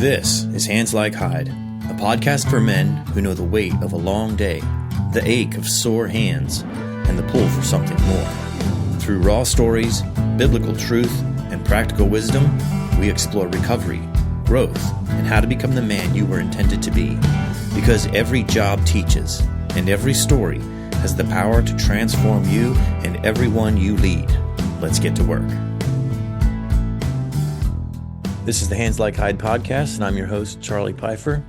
This is Hands Like Hide, a podcast for men who know the weight of a long day, the ache of sore hands, and the pull for something more. Through raw stories, biblical truth, and practical wisdom, we explore recovery, growth, and how to become the man you were intended to be. Because every job teaches, and every story has the power to transform you and everyone you lead. Let's get to work. This is the Hands Like Hide podcast, and I'm your host, Charlie Pfeiffer.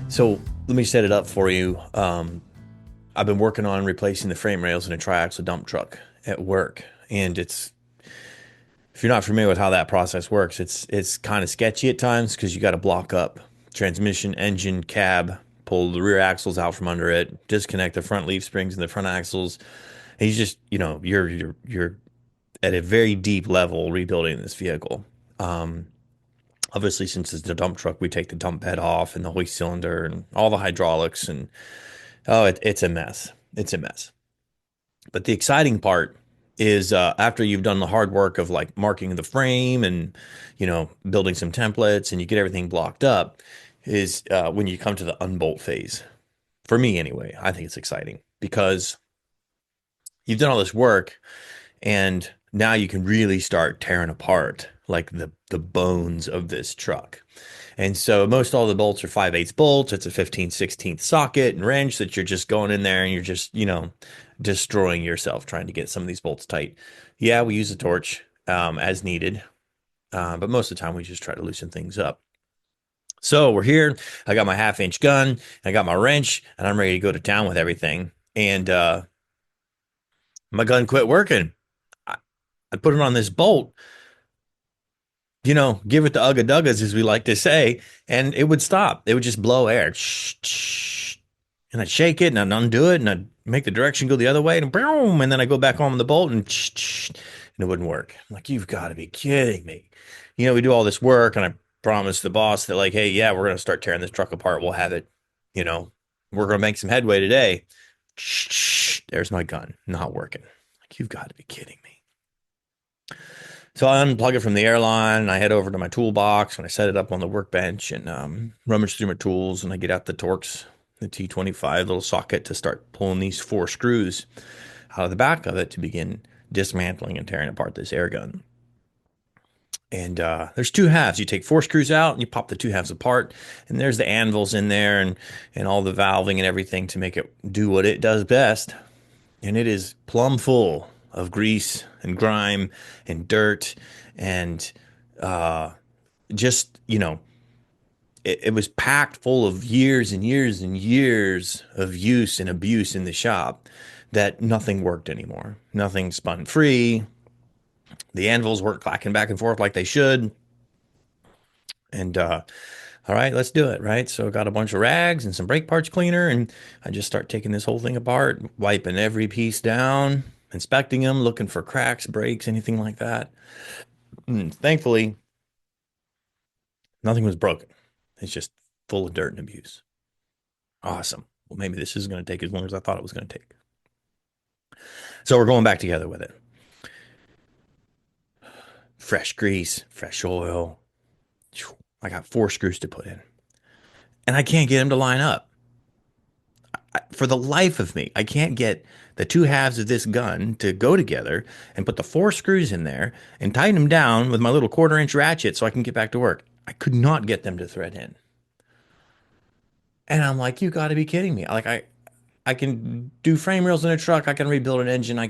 So let me set it up for you. I've been working on replacing the frame rails in a triaxle dump truck at work, and if you're not familiar with how that process works, it's kind of sketchy at times because you got to block up transmission, engine, cab, pull the rear axles out from under it, disconnect the front leaf springs and the front axles. And you just, you're at a very deep level rebuilding this vehicle. Obviously, since it's a dump truck, we take the dump bed off and the hoist cylinder and all the hydraulics, and it's a mess. It's a mess. But the exciting part is after you've done the hard work of like marking the frame and, building some templates and you get everything blocked up, is when you come to the unbolt phase. For me, anyway, I think it's exciting because you've done all this work and now you can really start tearing apart like the bones of this truck. And so most all the bolts are 5/8 bolts. It's a 15/16 socket and wrench that you're just going in there and you're just, destroying yourself trying to get some of these bolts tight. Yeah, we use a torch as needed, but most of the time we just try to loosen things up. So we're here. I got my 1/2-inch gun. I got my wrench, and I'm ready to go to town with everything. And my gun quit working. I put it on this bolt, give it the ugga duggas, as we like to say, and it would stop. It would just blow air. And I'd shake it, and I'd undo it, and I'd make the direction go the other way, and boom, and then I go back on the bolt, and it wouldn't work. I'm like, you've got to be kidding me. We do all this work, and I promised the boss that, like, hey, yeah, we're going to start tearing this truck apart. We'll have it, we're going to make some headway today. There's my gun, not working. Like, you've got to be kidding me. So I unplug it from the airline, and I head over to my toolbox, and I set it up on the workbench and rummage through my tools, and I get out the Torx, the T25 little socket to start pulling these 4 screws out of the back of it to begin dismantling and tearing apart this air gun. And there's 2 halves. You take 4 screws out and you pop the 2 halves apart, and there's the anvils in there and all the valving and everything to make it do what it does best. And it is plumb full of grease and grime and dirt and it was packed full of years and years and years of use and abuse in the shop that nothing worked anymore. Nothing spun free. The anvils weren't clacking back and forth like they should. And all right, let's do it, right? So I got a bunch of rags and some brake parts cleaner, and I just start taking this whole thing apart, wiping every piece down, inspecting them, looking for cracks, breaks, anything like that. And thankfully, nothing was broken. It's just full of dirt and abuse. Awesome. Well, maybe this is going to take as long as I thought it was going to take. So we're going back together with it. Fresh grease, fresh oil. I got 4 screws to put in. And I can't get them to line up. For the life of me, I can't get the 2 halves of this gun to go together and put the 4 screws in there and tighten them down with my little 1/4-inch ratchet so I can get back to work. I could not get them to thread in. And I'm like, you got to be kidding me. Like, I can do frame rails in a truck. I can rebuild an engine. I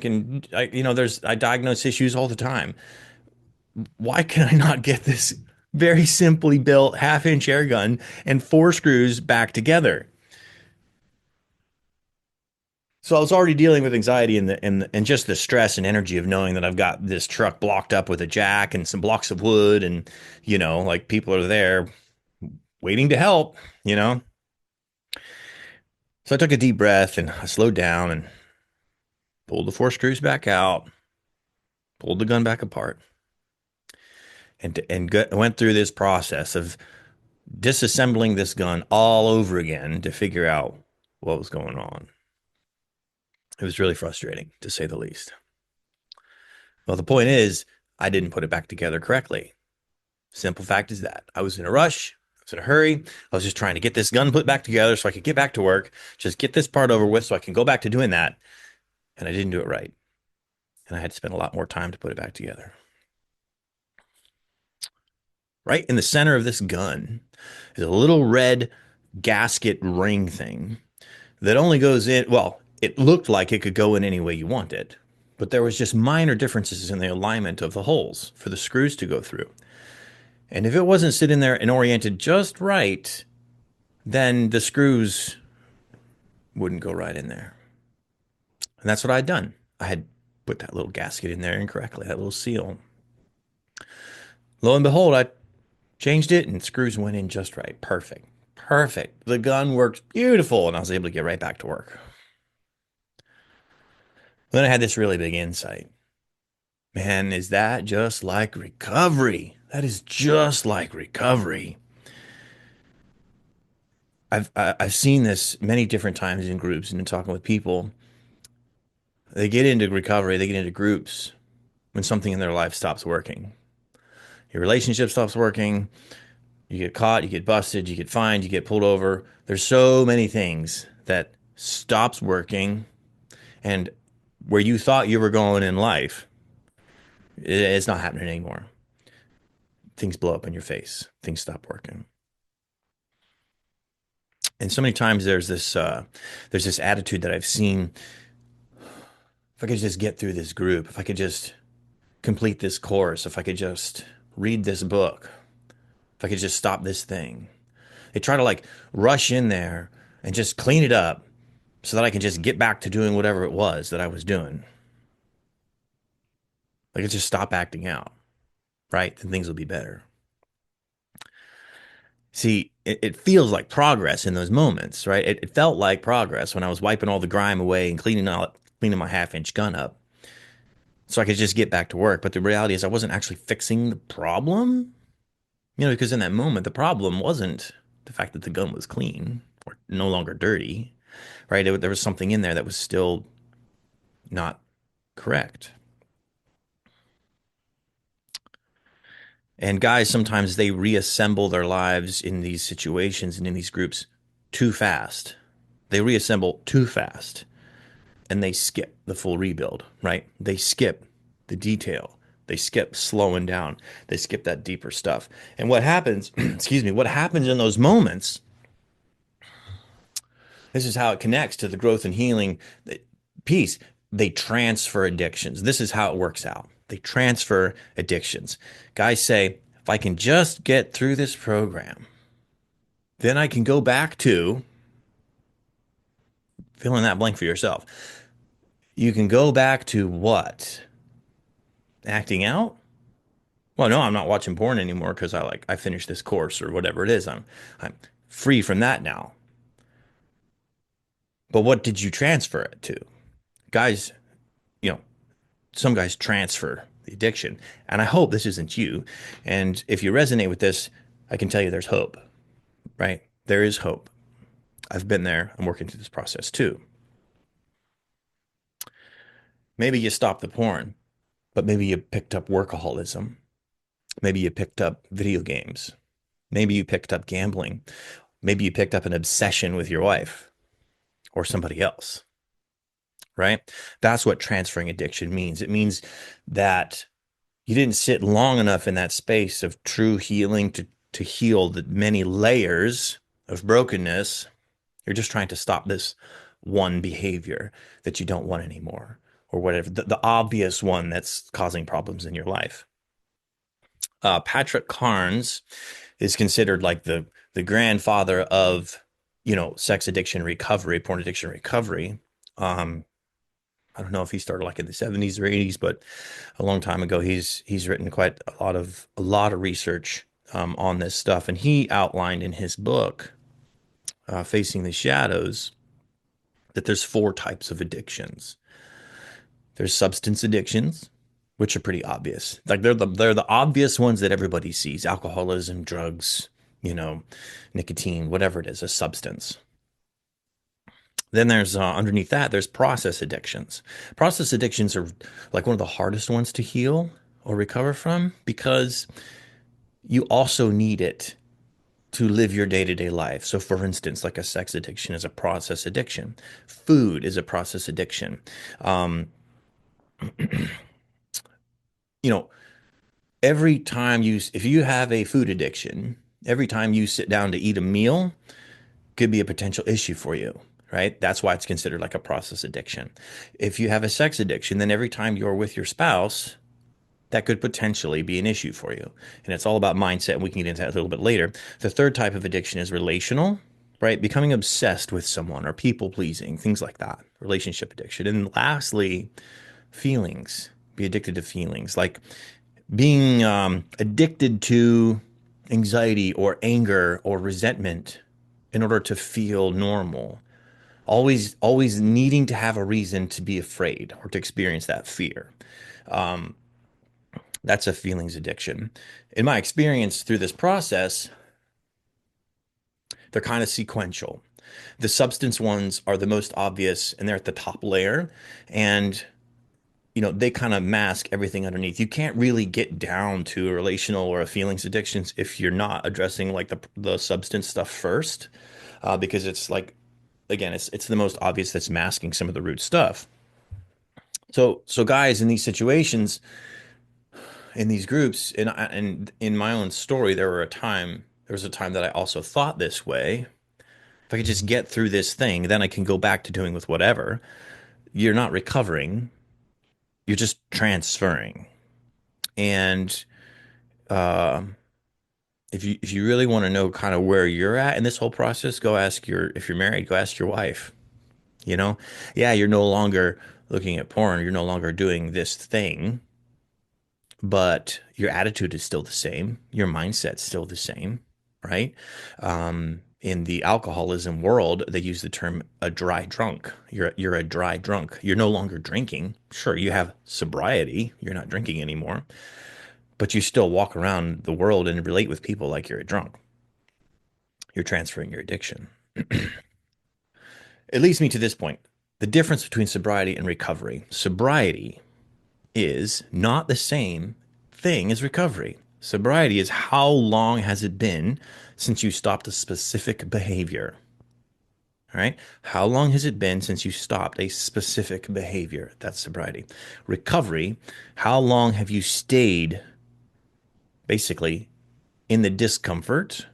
diagnose issues all the time. Why can I not get this very simply built 1/2-inch air gun and 4 screws back together? So I was already dealing with anxiety and just the stress and energy of knowing that I've got this truck blocked up with a jack and some blocks of wood, and like people are there waiting to help. So I took a deep breath and I slowed down and pulled the 4 screws back out, pulled the gun back apart, and went through this process of disassembling this gun all over again to figure out what was going on. It was really frustrating, to say the least. Well, the point is, I didn't put it back together correctly. Simple fact is that I was in a rush, was in a hurry. I was just trying to get this gun put back together so I could get back to work, just get this part over with so I can go back to doing that. And I didn't do it right. And I had to spend a lot more time to put it back together. Right in the center of this gun is a little red gasket ring thing that only goes in. Well, it looked like it could go in any way you want it, but there was just minor differences in the alignment of the holes for the screws to go through. And if it wasn't sitting there and oriented just right, then the screws wouldn't go right in there. And that's what I'd done. I had put that little gasket in there incorrectly, that little seal. Lo and behold, I changed it and screws went in just right. Perfect. Perfect. The gun worked beautiful, and I was able to get right back to work. Then I had this really big insight. Man, is that just like recovery? That is just like recovery. I've seen this many different times in groups and in talking with people. They get into recovery, they get into groups when something in their life stops working. Your relationship stops working, you get caught, you get busted, you get fined, you get pulled over. There's so many things that stops working, and where you thought you were going in life, it's not happening anymore. Things blow up in your face. Things stop working. And so many times there's this attitude that I've seen. If I could just get through this group, if I could just complete this course, if I could just read this book, if I could just stop this thing. They try to like rush in there and just clean it up so that I can just get back to doing whatever it was that I was doing. Like, just stop acting out, right? Then things will be better. See, it feels like progress in those moments, right? It felt like progress when I was wiping all the grime away and cleaning my half-inch gun up so I could just get back to work. But the reality is I wasn't actually fixing the problem, because in that moment, the problem wasn't the fact that the gun was clean or no longer dirty, right? There was something in there that was still not correct. And guys, sometimes they reassemble their lives in these situations and in these groups too fast. They reassemble too fast and they skip the full rebuild, right? They skip the detail. They skip slowing down. They skip that deeper stuff. And what happens, excuse me, what happens in those moments, this is how it connects to the growth and healing piece. They transfer addictions. This is how it works out. They transfer addictions. Guys say, if I can just get through this program, then I can go back to fill in that blank for yourself. You can go back to what? Acting out? Well, no, I'm not watching porn anymore because I finished this course or whatever it is. I'm free from that now. But what did you transfer it to? Guys, you know, some guys transfer the addiction. And I hope this isn't you. And if you resonate with this, I can tell you there's hope, right? There is hope. I've been there. I'm working through this process too. Maybe you stopped the porn, but maybe you picked up workaholism. Maybe you picked up video games. Maybe you picked up gambling. Maybe you picked up an obsession with your wife or somebody else, right? That's what transferring addiction means. It means that you didn't sit long enough in that space of true healing to heal the many layers of brokenness. You're just trying to stop this one behavior that you don't want anymore, or whatever, the obvious one that's causing problems in your life. Patrick Carnes is considered like the grandfather of, sex addiction recovery, porn addiction recovery. I don't know if he started like in the 70s or 80s, but a long time ago, he's written quite a lot of research on this stuff, and he outlined in his book, Facing the Shadows, that there's four types of addictions. There's substance addictions, which are pretty obvious. Like they're the obvious ones that everybody sees: alcoholism, drugs, nicotine, whatever it is, a substance. Then there's underneath that, there's process addictions. Process addictions are like one of the hardest ones to heal or recover from because you also need it to live your day-to-day life. So for instance, like a sex addiction is a process addiction. Food is a process addiction. Um, you know, every time if you have a food addiction, every time you sit down to eat a meal could be a potential issue for you, right? That's why it's considered like a process addiction. If you have a sex addiction, then every time you're with your spouse, that could potentially be an issue for you. And it's all about mindset, and we can get into that a little bit later. The third type of addiction is relational, right? Becoming obsessed with someone or people pleasing, things like that, relationship addiction. And lastly, feelings, be addicted to feelings, like being addicted to anxiety or anger or resentment in order to feel normal. Always needing to have a reason to be afraid or to experience that fear. That's a feelings addiction. In my experience through this process, they're kind of sequential. The substance ones are the most obvious and they're at the top layer. And they kind of mask everything underneath. You can't really get down to a relational or a feelings addictions if you're not addressing like the substance stuff first, because it's like, again, it's the most obvious that's masking some of the root stuff. So guys in these situations, in these groups, and in my own story, there was a time that I also thought this way. If I could just get through this thing, then I can go back to doing with whatever. You're not recovering. You're just transferring. And uh, if you really want to know kind of where you're at in this whole process, go ask if you're married, go ask your wife. You know, yeah, you're no longer looking at porn, you're no longer doing this thing, but your attitude is still the same, your mindset's still the same, right? In the alcoholism world, they use the term a dry drunk. You're a dry drunk. You're no longer drinking. Sure, you have sobriety. You're not drinking anymore, but you still walk around the world and relate with people like you're a drunk. You're transferring your addiction. It leads me to this point. The difference between sobriety and recovery. Sobriety is not the same thing as recovery. Sobriety is how long has it been since you stopped a specific behavior? All right. How long has it been since you stopped a specific behavior? That's sobriety. Recovery, how long have you stayed basically in the discomfort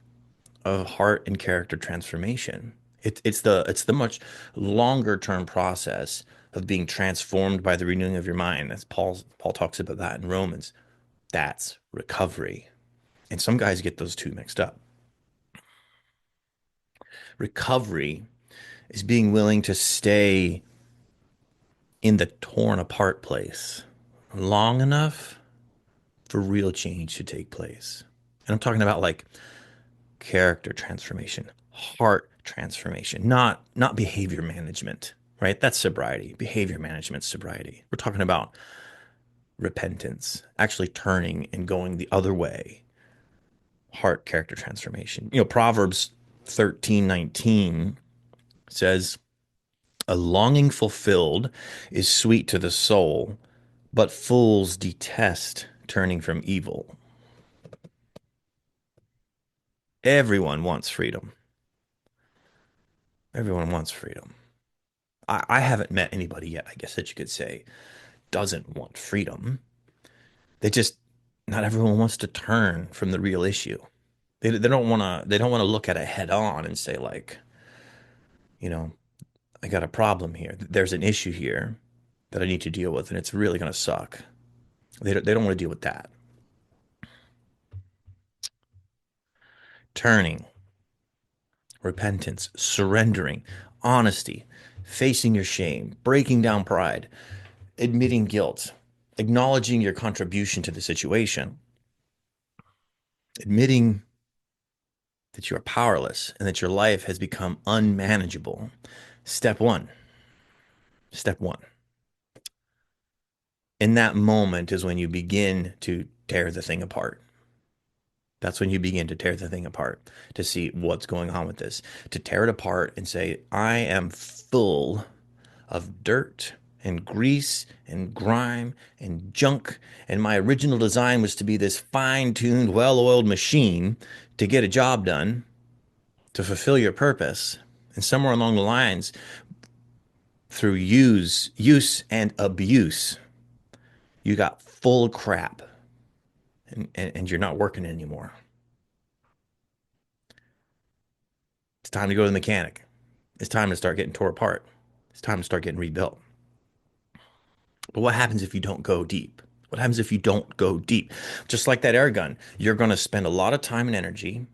of heart and character transformation? It's the much longer term process of being transformed by the renewing of your mind. That's Paul talks about that in Romans. That's recovery. And some guys get those two mixed up. Recovery is being willing to stay in the torn apart place long enough for real change to take place. And I'm talking about like character transformation, heart transformation, not behavior management, right? That's sobriety. Behavior management, sobriety. We're talking about repentance, actually turning and going the other way. Heart character transformation. Proverbs 13:19 says, "A longing fulfilled is sweet to the soul, but fools detest turning from evil." Everyone wants freedom. Everyone wants freedom. I haven't met anybody yet, I guess that you could say, doesn't want freedom. They just, not everyone wants to turn from the real issue. They don't want to look at it head on and say like, you know, I got a problem here. There's an issue here that I need to deal with, and it's really going to suck. They don't want to deal with that. Turning, repentance, surrendering, honesty, facing your shame, breaking down pride, admitting guilt, acknowledging your contribution to the situation, admitting that you are powerless and that your life has become unmanageable. Step one. Step one. In that moment is when you begin to tear the thing apart. That's when you begin to tear the thing apart, to see what's going on with this, to tear it apart and say, I am full of dirt and grease and grime and junk. And my original design was to be this fine tuned, well oiled machine to get a job done. to fulfill your purpose. And somewhere along the lines, through use and abuse, you got full crap and you're not working anymore. It's time to go to the mechanic. It's time to start getting tore apart. It's time to start getting rebuilt. But what happens if you don't go deep? What happens if you don't go deep? Just like that air gun, you're going to spend a lot of time and energy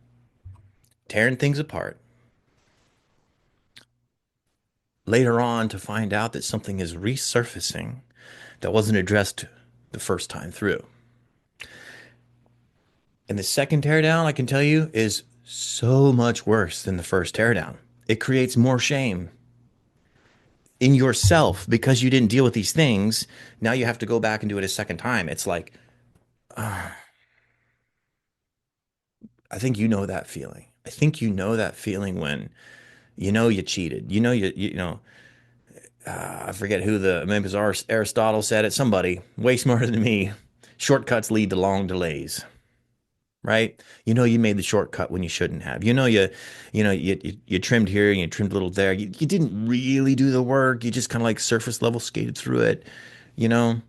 tearing things apart later on to find out that something is resurfacing that wasn't addressed the first time through. And the second teardown, I can tell you, is so much worse than the first teardown. It creates more shame in yourself because you didn't deal with these things. Now you have to go back and do it a second time. It's like, I think you know that feeling. I think you know that feeling when you know you cheated. I forget who maybe it was Aristotle said it. Somebody way smarter than me. Shortcuts lead to long delays, right? You know you made the shortcut when you shouldn't have. You trimmed here and you trimmed a little there. You didn't really do the work. You just kind of like surface level skated through it, you know,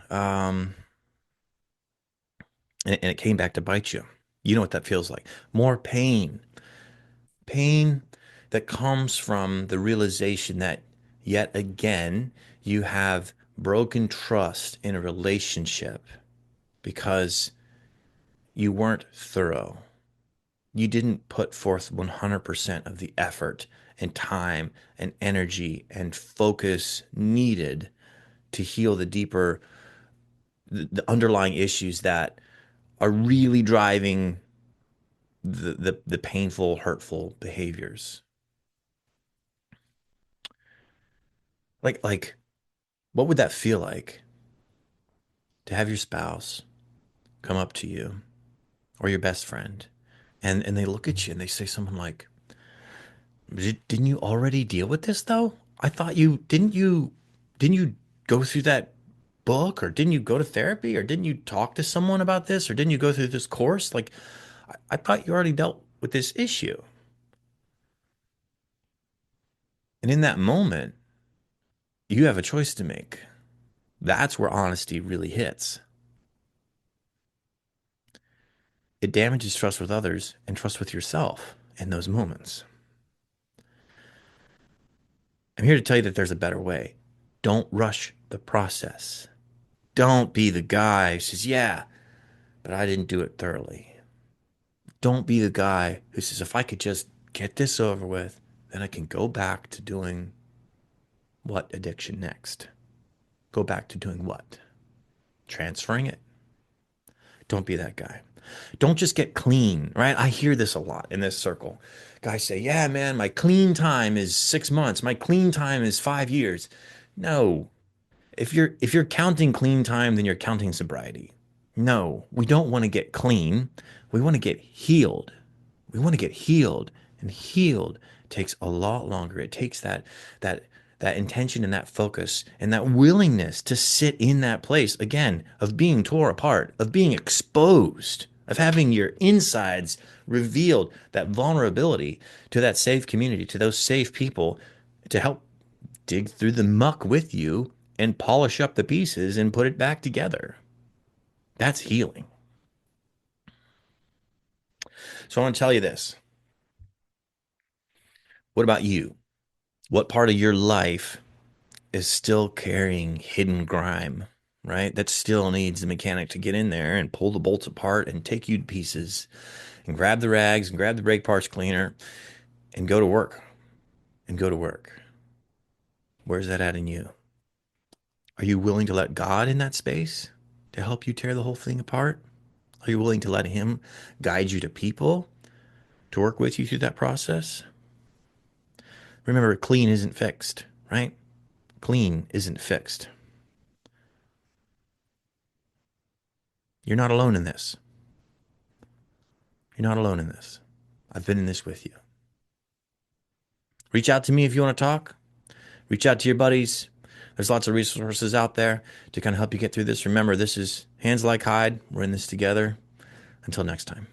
um, and it came back to bite you. You know what that feels like. More pain, pain that comes from the realization that yet again you have broken trust in a relationship because you weren't thorough. You didn't put forth 100% of the effort and time and energy and focus needed to heal the underlying issues that are really driving the painful, hurtful behaviors. Like, what would that feel like to have your spouse come up to you or your best friend and they look at you and they say something like, Didn't you already deal with this though? I thought you go through that book or didn't you go to therapy or didn't you talk to someone about this or didn't you go through this course? Like, I thought you already dealt with this issue." And in that moment, you have a choice to make. That's where honesty really hits. It damages trust with others and trust with yourself in those moments. I'm here to tell you that there's a better way. Don't rush the process. Don't be the guy who says, "Yeah, but I didn't do it thoroughly." Don't be the guy who says, "If I could just get this over with, then I can go back to doing what addiction next?" Go back to doing what? Transferring it. Don't be that guy. Don't just get clean, right? I hear this a lot in this circle. Guys say, "Yeah, man, my clean time is 6 months. My clean time is 5 years." No. If you're counting clean time, then you're counting sobriety. No, we don't want to get clean. We want to get healed. We want to get healed, and healed takes a lot longer. It takes that that intention and that focus and that willingness to sit in that place again of being tore apart, of being exposed, of having your insides revealed, that vulnerability to that safe community, to those safe people to help dig through the muck with you and polish up the pieces and put it back together. That's healing. So I want to tell you this. What about you? What part of your life is still carrying hidden grime, right? That still needs the mechanic to get in there and pull the bolts apart and take you to pieces and grab the rags and grab the brake parts cleaner and go to work and go to work. Where's that at in you? Are you willing to let God in that space to help you tear the whole thing apart? Are you willing to let Him guide you to people to work with you through that process? Remember, clean isn't fixed, right? Clean isn't fixed. You're not alone in this. You're not alone in this. I've been in this with you. Reach out to me if you want to talk. Reach out to your buddies. There's lots of resources out there to kind of help you get through this. Remember, this is Hands Like Hide. We're in this together. Until next time.